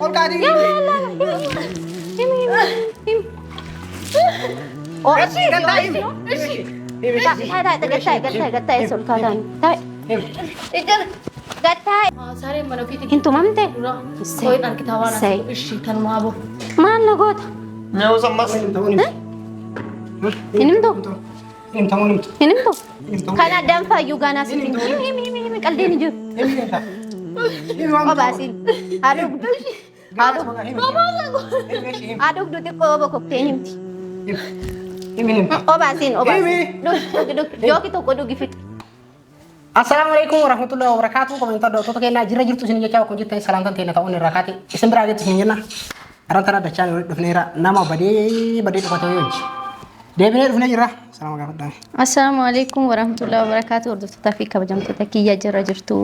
قول قاعد لا لا Oh, ايش gattai sulkatan. Tai. Gattai. Sare mana kita Intu mamte. Koi nan kita wana Sei. ishi kan mabo. Mana gota? ناو سمس Inimtu. انت مو Inimtu. Kana danfa yugana sitin. Himi kaldini ju. Obasin. Aduk. Aduk. Aduk duti ko ba koktenyimti. Obasin. Duk. Joki to ko dugi fit. Assalamualaikum warahmatullahi wabarakatuh. Komentar dokter kena jira jirtu sini jauh kunjut tanya salam tante nak kau nerakati. Isembra gitu sini jena. Arantara ada channel dufnera nama badi tu kata yoj. Dia benar dufnera jira. Assalamualaikum. Assalamualaikum warahmatullahi wabarakatuh. Hordoftoota fi kabajamtoota kiyya jirra jirtu.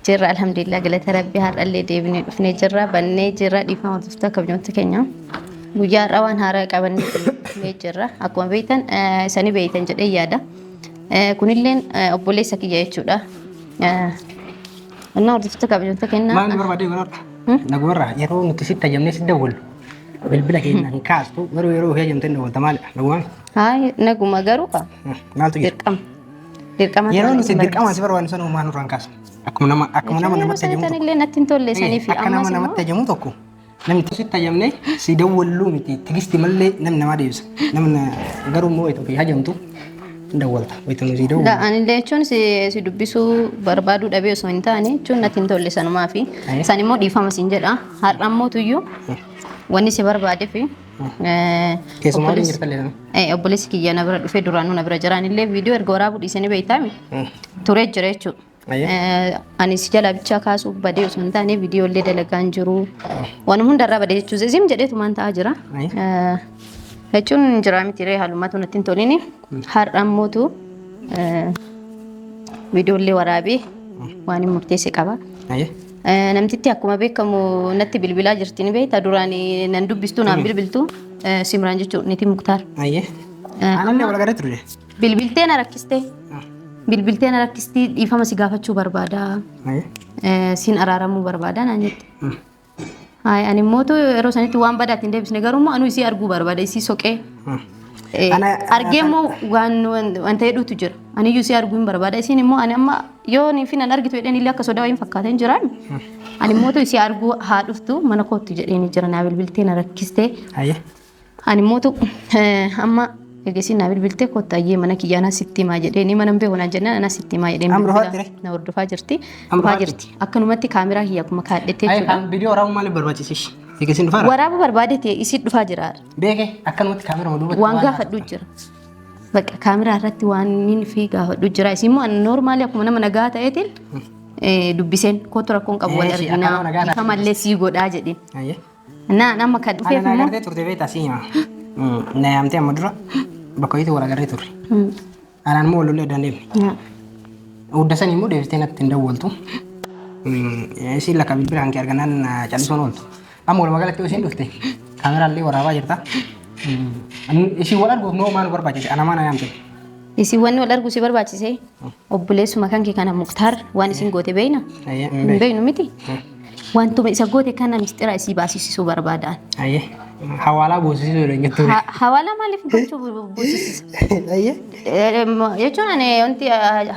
Jirra alhamdulillah galata rabbi har'allee deebinee dhufnee jirra bannee jirra dhiifama hordoftoota kabajamtoota keenya. Guyyaa rawaan haaraa qabannee dhufnee jirra. Akkuma beektan isanii beektan jedhee yaada. Kunilleen obboleessa kiyya jechuudha. Innaa hordoftoota kabajamtoota keenya. Maal barbaadee godhadha? Nagurra yeroo nuti sitti ajamnee sitti dawwallu. Bilbila keenya hin kaastu yeroo ajamtee dawwalta maali? Nagumaan? Hayi naguma garuu Maaltu jira? dirqama Yeroo nuti dirqama si barbaadnu sana uumaan nurraan kaasu. Akkuma nama namatti ajamu tokko. illee natti hin tolle saniif Akka nama namatti ajamu tokko. Namni sitti ajamnee si dawwallu miti tigisti malee namni namaa deebisa. Namni garuu immoo itti ofii ajamtu dawwalta. Wayita nuti dawwallu. Anillee jechuun si dubbisuu barbaaduu dhabee osoo hin taane jechuun natti hin tolle sanumaa fi san immoo dhiifama siin jedha. Har'a immoo tuyyuu wanni si barbaade fi Keessumaa hin jirtallee. obboleessi kiyya na bira dhufee duraanuu na bira jiraan illee viidiyoo erga waraabuu dhiisanii beektaami turee jira jechuudha. Ani si jala bichaa kaasuuf badee osoo hin taane viidiyoo illee dalagaan jiru. Waan hundarraa badee jechuudha. Zim jedheetu maan ta'aa jira. Jechuun jira miti ree haalummaatu natti hin tolini. Har'a immootu viidiyoo illee waraabee waan hin murteesse qaba. Namtitti akkuma beekamu natti bilbilaa jirti ni beekta duraan nan dubbistu naan bilbiltu Simraan jechuudha niti Muktaar. Ananne wal agarree ture. Bilbiltee na rakkistee. Bilbiltee na rakkistii dhiifama si gaafachuu barbaada. Siin araaramuu barbaada naan jette. Hayi ani immootu yeroo sanitti waan badaatti hin deebisne garuu anu isii arguu barbaada isii soqee. Argee immoo wanta hedduutu jira. Ani iyyuu isii arguu hin barbaada isiin immoo ani amma yoo niifi nan argitu jedheen illee akka sodaa wayiin fakkaateen jiraan. Ani immootu isii arguu haa dhuftu mana kootu jedheen jira naa bilbiltee na rakkistee. Ani immootu amma eegasiin naa bilbiltee kootu ayyee mana kiyyaa na sitti himaa jedheen mana beeku naan jennaan ana sitti himaa jedheen na hordofaa jirti. Dhufaa jirti. Akkanumatti kaameraa kiyya akkuma kaadhettee jechuudha. Viidiyoo waraabuu maaliif barbaachise? Eegasiin dhufaa? Waraabuu barbaade ta'e isii dhufaa jira. Beeke akkanumatti kaameraa duubatti Waan gaafadhu jira. Bakka kaameraa irratti waan inni fi gaafadhu jira. Isin immoo noormaali akkuma nama nagaa ta'eetiin dubbiseen kootu rakkoon qabu wal arginaa. Ifa mallee sii godhaa jedheen. Nama kan dhufeef Ana immoo. agartee turte beektaa sii himaa. Na yaamtee amma dura bakka wayiitti wal agarree turre. Anaan immoo walollee dandeemne. Hudda sanii immoo deebistee natti hin dawwaltu. Isiin lakka bilbila hankee arganaan callisuun ooltu. Amma walumaa galatti yoo isiin dhufte kaameraallee waraabaa jirta. Isin wal arguuf noo maal barbaachise? Ana maana yaamte? Isin wanni wal arguu si barbaachise obboleessuma kan kee kana Muktaar waan isin goote beeyna? Hin beeynu miti? Wantuma isa goote kana mistira isii baasisisuu barbaadaan. Hawaalaa boosisuu yoo dandeettu. Hawaalaa maaliif gochuu boosisisa? Jechuun ani wanti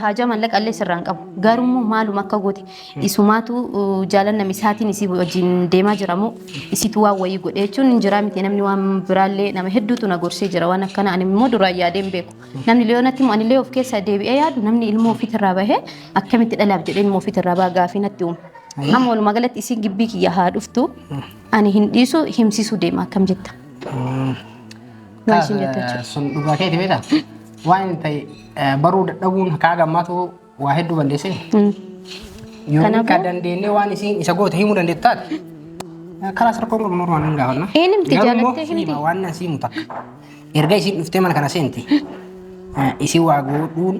haja mallaqallee sirraan qabu. Garuu maaluma akka goote isumaatu jaalannam isaatiin isii wajjin deemaa jiramu isitu waan wayii godhe jechuun hin jira miti namni waan biraallee nama hedduutu na gorsee jira waan akkana ani immoo duraan yaadeen beeku. Namni leeyoonatti immoo ani lee of keessaa deebi'ee yaadu namni ilmoo ofiitirraa bahee akkamitti dhalaaf jedhee ilmoo ofiitirraa baha gaafii natti uumu. Amma walumaa galatti isiin gibbii kiyya haa dhuftu ani hin dhiisu himsisuu deema akkam jetta. Waan isin jettu jechuudha. Sun dhugaa keeti beektaa? Waan hin ta'e baruu dadhabuun kaa gammaatu waa hedduu balleessee. Yoo akka dandeenyee waan isiin isa goote himuu dandeettu taate karaa sarkoon qabu normaal hin gaafanna. Himti jaalattee himti. Waan nan siimu takka. Erga isiin dhuftee mana kana seenti isii waa godhuun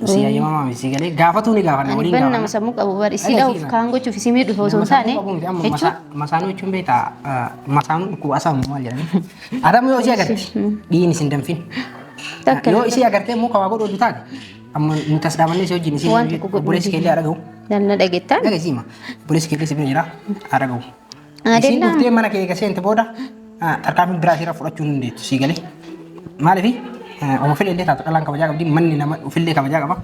si ayyamaa misi galee gaafatu ni gaafanna waliin gaafanna. Ani banna sammuu qabu bari si dhauf kaan gochuuf si miidhu osoo hin taane jechuudha. Masaanuu jechuun beektaa masaanuu dhukkuba asaamu maal jedhani. Adamu yoo isii agarte dhiin isin danfin. Yoo isii agartee immoo kawaa godhu taate amma nuti as dhaabannee si wajjin isii obboleessi keellee haa dhagahu. Danna dhageettaa? Dhagasiima obboleessi keellee si bira jira haa dhagahu. Isin dhuftee mana kee eega seente booda tarkaanfii biraa irraa fudhachuu hin dandeettu sii galee. Maaliif ofillee illee taatu dhalaan kabajaa qabdi manni nama ofillee kabajaa qaba.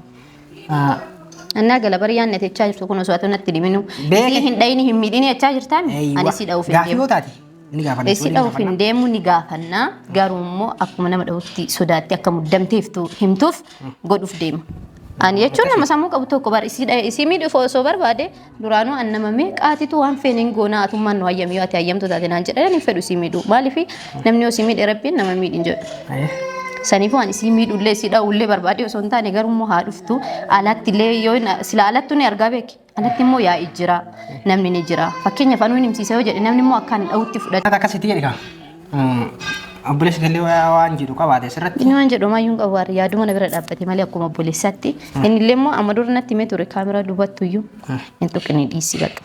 Annaa galabari yaanne jechaa jirtu kun osoo atunatti diminu. Si hin dhayini hin miidhini jechaa jirtaan ani si dha'uuf hin deemu. Gaafii yoo taate ni gaafanna. Si dha'uuf hin deemu ni gaafannaa garuu immoo akkuma nama dha'utti sodaatti akka muddamteeftu himtuuf godhuuf deema. Ani jechuun nama sammuu qabu tokko bar isii miidhuuf osoo barbaade duraanuu annamamee qaatitu waan feeneen goonaa atummaan nu hayyamii yoo ati hayyamtu taate naan jedhan hin fedhu isii miidhu. Maaliif namni yoo isii miidhe rabbiin nama miidhin jedhu. Saniifuu ani isii miidhullee isii dha'ullee barbaade osoo hin taane garuu immoo haa dhuftu alatti illee yoo sila alattu ni argaa beeki. Alatti immoo yaa'ii jira namni ni jira. Fakkeenyaaf anuu himsiisa yoo jedhe namni immoo akkaan dha'utti fudhata. Akkasitti jedhika. Obboleessi gallee waan jedhu qabaate sirratti. Inni waan jedhu maayyuun qabu warri yaaduma na bira dhaabbate malee akkuma obboleessaatti. Inni illee immoo amma dura natti himee ture kaameraa duubattu iyyuu hin tuqni dhiisi baqa.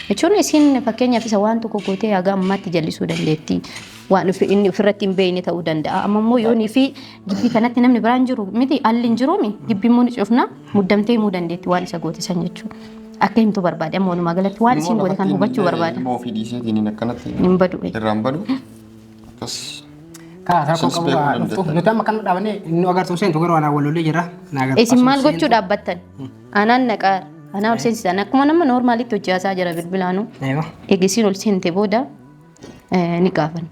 Jechuun isiin fakkeenyaaf isa waan tokko gootee haga ammaatti jallisuu dandeetti. Waan inni ofirratti hin beekne ta'uu danda'a. Amma immoo yoonii fi gibbii kanatti namni biraan jiru miti alli hin jiruumi gibbii immoo ni cufna muddamtee himuu dandeetti waan isa goote san jechuudha. Akka himtu barbaade amma walumaa galatti waan isiin goote kan hubachuu barbaada. Immoo ofii dhiiseetiin akkanatti hin badu. irraan badu. Akkas Kaasa koo qabu waa dhuftu. Nuti amma kan dhaabannee inni agartuu seentu garuu anaa walollee jira. Isin maal gochuu dhaabbattan? Anaan naqaar. Anaa ol seensisan akkuma nama noormaalitti hojjaasaa jira bilbilaanuu. Eegisiin ol seente booda ni gaafan.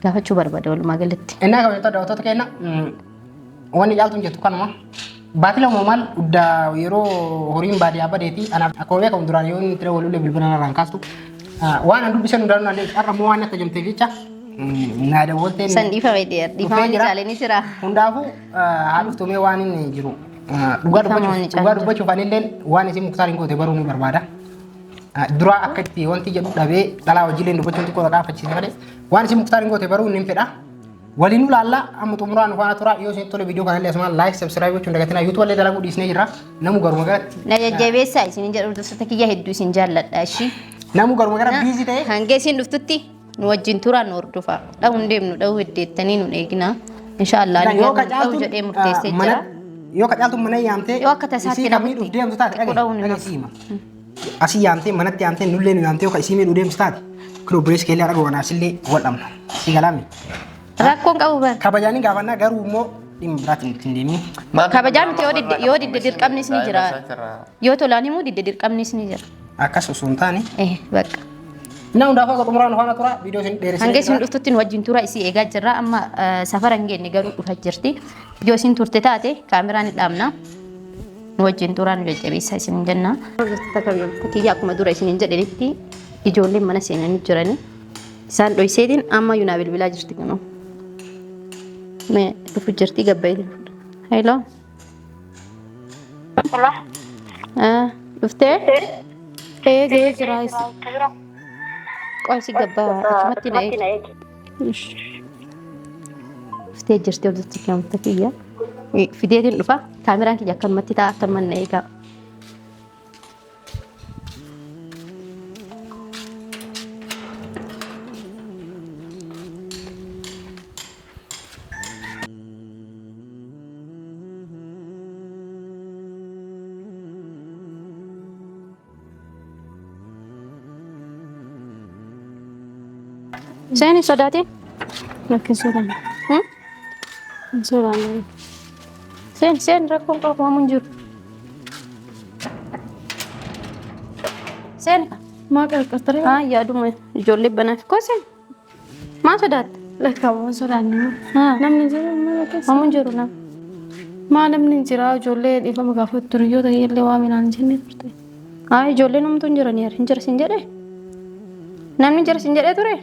Gaafachuu barbaada walumaa galatti. Innaa kabajatoo daawwattoota keenya wanni caaltuun jettu kanuma. Baatii lama maal guddaa yeroo horiin baadiyyaa badeeti anaaf akkuma beekamu duraan yoo inni tira walollee bilbilaan irraan kaastu waan an dubbisan hundaanuu naan har'a moo waan akka jamteef jecha naada wanteen San dhiifame dheer dhiifama ni caalee ni jira. hundaafuu haa dhuftumee waan inni jiru dhugaa dubbachuuf anillee waan isin muktaar hin goote baruu ni barbaada. Dura akka itti wanti jedhu dhabee dhalaa hojiileen dubbachuun xiqqoo dhaqaafachiise malee waan isin muktaar hin goote baruu ni fedha. Waliin ulaalla amma xumuraan faana tura yoo isin tole viidiyoo kanallee asuma like subscribe gochuun dagatina YouTube illee dalaguu dhiisnee jirra. Namu garuma garatti. Na jajjabeessaa isin jedhu dursata kiyya hedduu isin jaalladha ishii. Namu garuma gara biizii ta'e. Hanga isin dhuftutti nu wajjin turaan nu hordofa. Dha'uun deemnu dha'uu heddeettanii nu eegina. Inshaallah ni dha'uu jedhee murteessee jira. Yoo qacaaltu mana yaamtee yoo akka tasaatti namni deemtu taate dhagaasiima. Asii yaamtee manatti yaamtee nullee nu yaamtee yookaan isii miidhuu deemtu taate kun obboleessi keellee dhagoo kanaas illee wal dhabna. Si galaami. Rakkoon qabu bara. Kabajaanii gaafannaa garuu immoo dhimma biraatiin ittiin deemni. Kabajaan miti yoo didde dirqamnis ni jira. Yoo tolaan himuu didde dirqamnis ni jira. Akkas osoo hin taane. Bakka. Nama hundaafuu akka xumuraan faana tura viidiyoo isin dheeressee. Hanga isin dhuftutti nu wajjin tura isii eegaa jirra amma safara hin geenye garuu dhufaa jirti. Yoo isin turte taate kaameraan ni dhaabna. Nu wajjin tura nu jajjabeessaa isin jenna. Kiyya akkuma dura isin jedhanitti ijoolleen mana seenanii jirani. Isaan dhoyseetiin amma yuunaa bilbilaa jirti kunoo. Mee dhufu jirti gabbaayiti. Hello. Dhuftee? Eegee jira isi. Qoisi gabbaa achumatti na eegi. Dhuftee jirti walitti namatti kiyya. Fideetiin dhufa kaameraan kiyya akkanumatti ta'a akkanuma na eegaa. Seni sodaatiin? Lakkin sodaan. Sodaan. Sen rakkoon qabu hamuun jiru. Sen Maa qarqartare? yaaduma ijoollee banaaf koo sen maa sodaatta? Lakkaawwan sodaanni. Namni jiru mana keessa. Hamuun jiru nam. Maa namni jira ijoollee dhiifama gaafatu ture yoo ta'e illee waa minaan jennee turte. Ijoollee namtu hin jirani hin jira sin jedhee? Namni jira sin jedhee ture?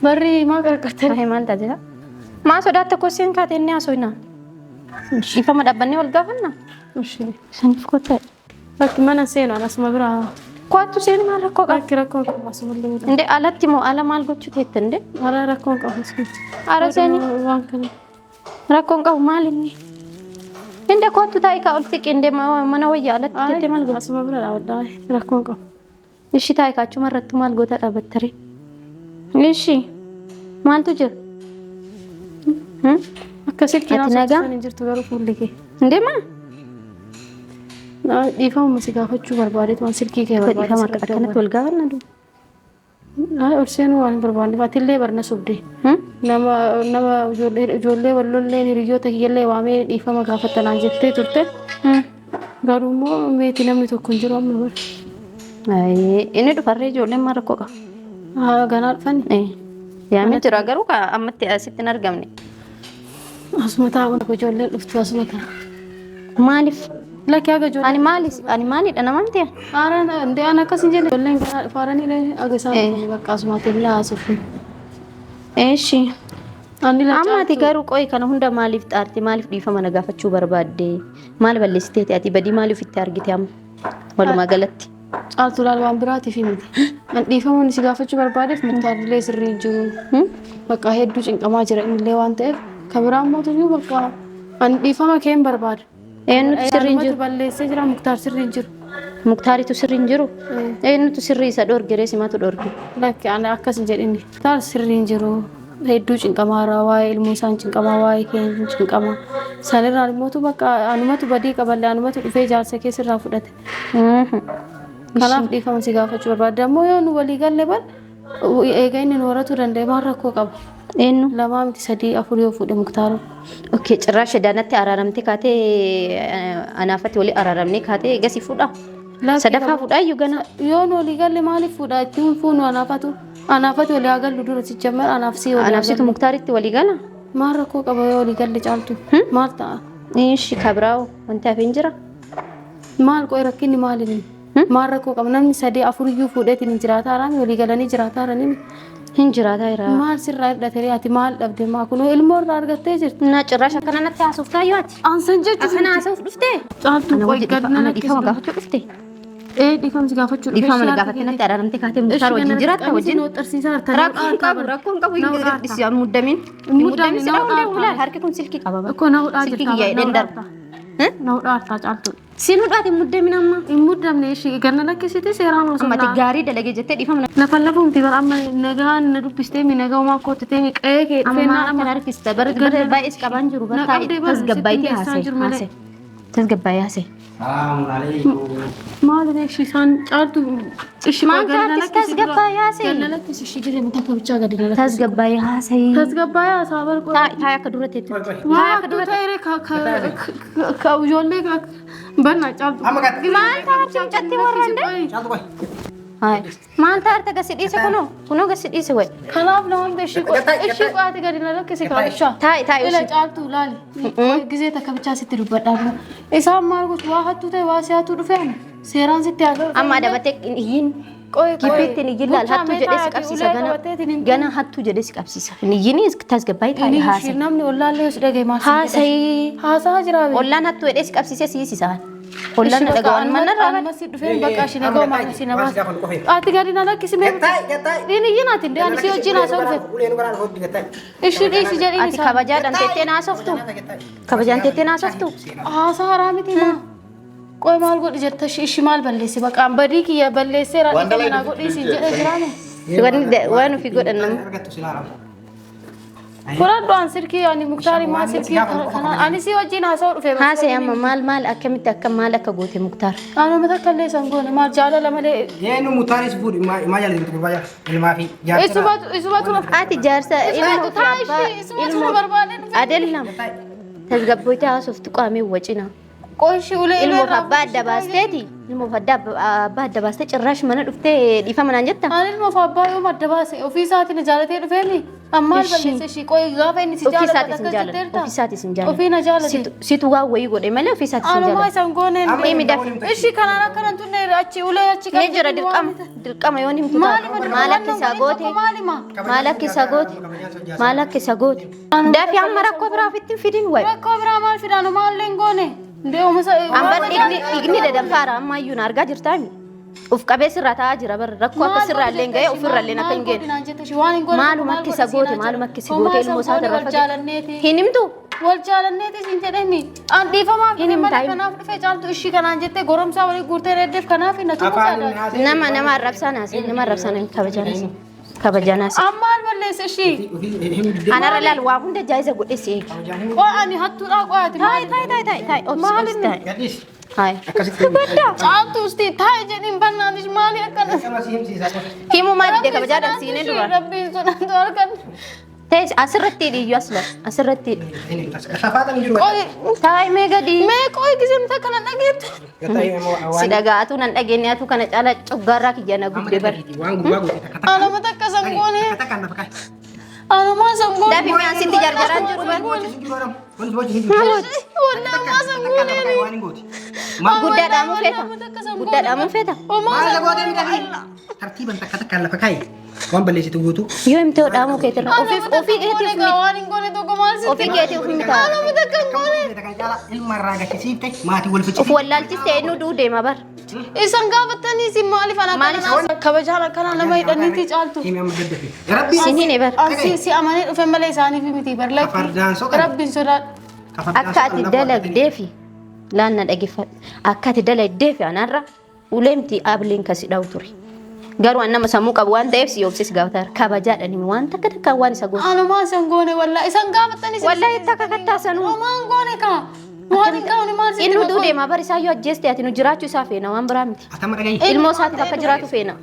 Barri maa qarqartare? Maal taatee? Maa sodaatta koo sen kaatee inni haasofnaa? Dhiifama dhaabbannee wal gaafannaa? Saniif kotta'e. Bakki mana seenu asuma biraa. Kootu seeni maal rakkoo qaba? Bakki rakkoon qabu asuma illee. Inde alatti moo ala maal gochuu teette inde? Ara rakkoon qabu asuma. Ara seeni Waan kana. rakkoon qabu maal inni? Inde kootu taa'ee kaa ol siqee inde mana wayyaa alatti jettee maal goota? Asuma bira dhaabadhaa rakkoon qabu. Ishi taa'ee kaachuma irratti maal goota dhaabattare? Ishi maaltu jira? Akka silkii Ati nagaa? naasoo jirtu garuu fuulli kee. Inde maa? Dhiifama si gaafachuu barbaadeetu waan silkii kee Dhiifama akkanatti wal gaafanna duuba. Urseen waan barbaanne faatillee barna subdee. Nama ijoollee wallollee hiriyoota kiyyallee waamee dhiifama gaafatanaan jettee turte. Garuu immoo meetii namni tokko hin jiru amma bara. Inni dhufarree ijoolleen maal rakkoo qaba? Ganaa dhufani. Yaamee jira garuu ammatti asitti hin argamne. Asuma taa'uun ijoolleen dhuftu asuma ta'a. Maaliif? Lakki haga ijoollee. Ani maalidha namaan ta'e? Haaraan ndee an akkas hin jenne ijoolleen ganaa dhufaaranii haga isaan bakka asumaatiin laasuuf. Eeshi. Ammaati garuu qo'i kana hunda maaliif xaarti? Maaliif dhiifama na gaafachuu barbaadde? Maal balleessitee ati badii maaliif itti argite amma? Walumaa galatti. Caaltuu laal waan biraatiif miti. An dhiifama si gaafachuu barbaadeef murtaadillee sirrii jiru. Bakka hedduu cinqamaa jira innillee waan ta'eef kan biraan mootummaa bakka an dhiifama kee hin barbaadu. Eenyutu sirrii hin jiru? Balleessee jira Muktaar sirrii hin jiru. Muktaaritu sirrii hin jiru? Eenyutu sirrii isa dhorge rees himatu dhorge? Lakki ani akkas hin jedhini. Muktaar sirrii hin jiru. Hedduu cinqamaara waa'ee ilmoo isaan cinqamaa waa'ee keenya cinqamaa. Sanirraan immoo bakka anumatu badii qaballe anumatu dhufee jaarsa keessirraa fudhate. Kanaaf dhiifama si gaafachuu barbaada. Ammoo yoo nu walii galle bal eega inni nu horatuu danda'e maal rakkoo qaba? Eenyu? Lamaa miti sadii afur yoo fuudhe Muktaaru. Okay, cirraasha daanatti araaramte kaatee anaafatti walii araaramne kaatee eegasii fuudha. Sadaffaa fuudhaa iyyuu gana. Yoo nu walii galle maaliif fuudha? Ittiin fuunu anaafatu. Anaafati walii agallu dura si jammar anaafsi walii. Anaafsitu Muktaaritti walii gala? Maal rakkoo qaba yoo walii galle caaltu? Maal ta'a? Ishi kabraawo wanti hafeen jira? Maal qo'i rakkinni maalini? Maal rakkoo qaba namni sadii afur iyyuu fuudheetiin hin jiraataa haraan walii galanii jiraataa haranii. Hin jiraataa jira. Maal sirraa hidhatee ati maal dhabde maa kunoo ilmoo irraa argattee jirti? Na cirraasha akkana natti haasoftaa yoo ati? Ansan jechuun. Akkana haasoof dhuftee? Caaltu qo'i Ana dhiifama gaafachuu dhuftee? Dhiifamsi gaafachuu dhuftee. Dhiifama na gaafattee natti araaramte kaatee Muktaar wajjin jiraatta wajjin? Rakkoon qabu hin muddamin. Muddamin sila hundee ulaa harki kun silkii qaba. Akkoo na hudhaa jirta. Silkii kiyya edeen darba. Na hudhaa hartaa caaltu. Siin hudhaati hin muddamin amma. Hin muddamne ishee ganna lakkisiite seeraan osoo. Ammati gaarii dalagee jettee dhiifama. Lafa lafuumti bara amma nagaan na dubbistee mi nagaa homaa koottitee mi qe'ee kee dhufee Amma akka harkista bara baay'ees qabaan jiru bara tasgabbaayitee haasee. Tasgabbaayee haasee. Maal ishee isaan caaltu ishee Maal taatee tasgabbaayee haasee? ganna lakkisi ishee jiree mataa kabichaa gadi na lakkisi. Tasgabbaayee haasee. Tasgabbaayee haasaa barqoo. Taa'ee akka dura teetu. Waa akka ta'ee ka ijoollee banna caaltu. Maal taatee catti warrande? Maal taatee gasi dhiise kunoo gasi dhiise wayi. Kanaaf namoonni ishee qo'aate gadi na lakkisi kabichaa. Taa'ee Ila caaltu laali. Gizee takka bichaa sitti dubbadhaa. Isaan maal gochuu waa hattuu ta'e waa si'aatu dhufeen seeraan sitti haa amma dabatee iyyin gibbiitti iyyin laal hattuu jedhee si qabsiisa gana hattuu jedhee si qabsiisa iyyin tasgabbaayee taa'ee haasee. Namni ollaallee si dhagee maal haasee. haasaa jira. Ollaan hattuu jedhee si qabsiisee siisisaan. Ollaan dhaga'an manna irraa Masih dhufeen bakka ishee nagaa maal si nama. Ati gadi na lakkisi mee. Dhiin iyyin ati ndee ani si wajjin haasa'u dhufe. Ishee dhiisi jedhiin ati kabajaadhaan teettee naasoftu. Kabajaan teettee naasoftu. haasaa haraa miti maa. Qoy maal godhi jetta ishee maal balleessi bakka badii kiyya balleessee raadhii kana godhi si jedhee jiraame. Waan ofii godhan nama. Furadhu an sirkii ani Muktaarii maa sirkii kana ani si wajjin haasa'u dhufe. Haasee amma maal akkamitti akka maal akka goote Muktaar. Ano mata kallee san goone maal jaalala malee. Yeenu Muktaaris fuudhi maa jaalatu gurbaa ilmaa fi jaarsa. Isubatu Ati jaarsa ilmoo barbaade. adellam tasgabboyte haasoftu qaamee wacina. Qoshi ulee Ilmoo abbaa adda baasteeti. Ilmoo abbaa adda baastee cirraash mana dhuftee dhiifama naan jetta. Ani ilmoo abbaa yoo madda baase ofii isaatiin jaalatee dhufeeni. Amma balleesse shi qoy gaafa inni si Ofii jaalatu isaatis hin jaalatu. Ofii isaatis hin jaalatu. Ofii na jaalate. Situ waa wayii godhe malee ofii isaatis hin Anuma jaalatu. isan gooneen. Himi daf. Ishi kanaan akkanan tunne achi ulee achi Ni jira dirqama yoon himtu taatu. Maal akka isaa goote. Maal akka isaa goote. Maal akka isaa goote. Daafi amma rakkoo biraa ofitti fidin wayi. Rakkoo biraa maal fidaanu maallee hin goone. Ndee oomisa. Amma dhiigni dadaffaara amma iyyuu na argaa jirtaami. Uf qabee sirraa taa'aa jira bara rakkoo akka sirraa illee ga'e ofirra illee akka hin geenne. Maaluma akka isa goote maaluma akka isa goote ilmoo isaa irraa fagee. Hin himtu. Wal jaalanneeti siin jedhemi. An dhiifamaaf Hin himtaa malee kanaaf dhufee caaltu ishii kanaan jettee goromsaa walii guurtee reeddeef kanaaf hin natu kuusaadha. Nama arrabsaan haasee nama arrabsaan kabajaan haasee. Ammaal balleessa ishii. Anarra laal waa hunda jaayiza godhe si eegi. Qoy ani hattuudhaa qoyaati. Taa'e obsi taa'e. Hai. Akkasitti Caaltu usti taa'e jedhin bannaatish maali akkana. akkama si himsiisa. Himu maali dee kabajaadhaan siinee dura. Rabbiin sodaatu halkan. Ta'e asirratti dhiiyyuu asla asirratti. Safaatan jiru. Taa'e mee gadi. Mee qo'i gisimta kana dhageettu. Si dhagaatu nan dhageenyaatu kana caala coggaarraa kiyya na gubde bar. Waan gubbaa gubbaa takka Anuma takka sangoone. takka kan lafa kaay. Anuma sangoone. Daafi mee asitti gargaraan jiru bar. Wanti boci hin jiru. Wallaahi sangoone. Waan hin gooti. Guddaadhaa moo feeta? Guddaadhaa moo feeta? Maal gootee midhafi? Tartiiban takka takka lafa kaay. Waan balleessitu guutu. Yoo himtee dhaamuu keetirra ofii keetii ofii waan hin goone tokko maal si ofii keetii ofii mitaa. Anuma takka hin goone. Ilma irraa gachisiifte maatii wal Of fichisiifte. wallaalchistee eenyu duu deema bar. Isan gaafattanii si maaliif ana kana kabajaan akkana nama hidhaniiti caaltu. Himi amma daddafe. Rabbi Sin hin bar. Si amanee dhufe malee isaaniif miti bar lakki. Kafardaan soqan. Rabbiin sodaadhu. Akka ati dalagdeefi laanna dhaggeeffadhu. Akka ati dalagdeefi anarra uleemti abliin kasi dhawu ture. Garuu an nama sammuu qabu waan ta'eef si yoobsis gaafataar kabajaadhaan waan takka takka waan isa goone. Anuma isan goone wallaahi isan gaafattanii si. Wallahi takka kattaasanuu. Homaan goone kaa. Waan hin qabu maal si. Inni duu deema bar isaa yoo ajjeeste ati nu jiraachuu isaa feena waan biraa miti. Atama dhagayi. Ilmoo isaatiif akka jiraatu feena.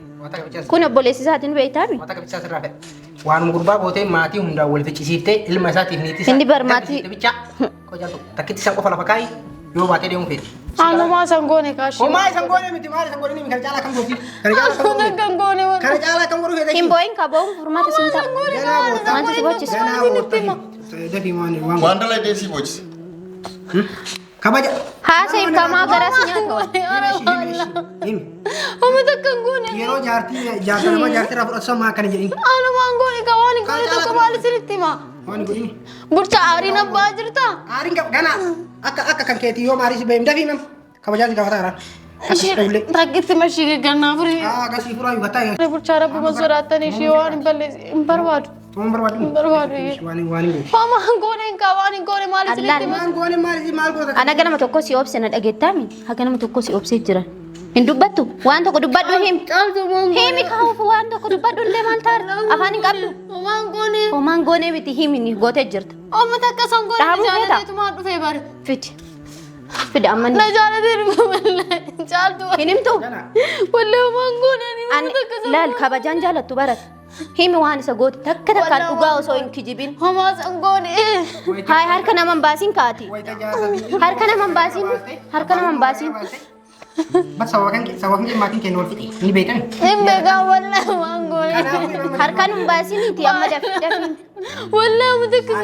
Kun obboleessi isaatiin beektaami. Wata kabichaa sirraa fedha. Waanuma gurbaa gootee maatii hundaan wal fichisiiftee ilma isaatiif niitii isaa. Inni bar maatii. Takkitti isaan qofa lafa kaayi yoo baatee deemu fedhe. Anuma isan goone kaa shi. Homaa isaan goone miti maal isaan goone ni kan caalaa kan gooti. Kan caalaa kan gooti. Kan goone waan. Kan caalaa kan godhu fedhe. Hin boo'in kaboo'uun furmaata sin ta'a. Wanti si gochisu. Ganaa boota. Dafii waan. Waan dalagdee si boojise. Kabaja. Haasa'in kamaa garas nyaata waan. Himi. Homa takka hin goone. Yeroo jaartii irraa fudhatu maa akkana jedhin. Anuma hin goone kaa waan hin goone tokko maal isinitti hima. Waan hin godhini. Burcha aariin abbaa jirta. Aariin qaba ganaa akka kan keetii yoo maarii si beeyim dafii mam kabajaati gaafataa jira. Takkitti mashii gannaa furii. Gasii furaa yuubataa. Burcha rabbuma sodaattan ishee waan hin balleessi hin barbaadu. Tuun barbaadu. Hin barbaadu. Waan hin goone. Homa hin goone hin kaa waan hin goone maal isinitti hima. Waan goone maal goota. Ana ganama tokko si obse na dhageettaami. Haga nama tokko si obsee jira. Hin dubbattu waan tokko dubbadhu him. Himi kaa'uuf waan tokko dubbadhu illee maal ta'a afaan hin qabdu. Homaan goone. Homaan goonee miti himi ni gootee jirta. Homa takka san goone Dhaabuu feeta? jaalateetumaan dhufee bare. Fidi. Fidi amma Na jaalatee dhufe malee caaltu. hin himtu. Wallee homaan goone ni Ani laal kabajaan jaalattu barata. Himi waan isa goote takka takkaan dhugaa osoo hin kijibin. Homaa san goone. Haay harka nama hin baasiin kaati. Harka nama hin baasiin. Harka nama hin baasiin. Bas sawakan maatiin keenya wal fixi ni beekani. Hin beekaa wallee homaan goone. Harka nama hin baasiin iti amma dafi dafi. Wallee homa takka.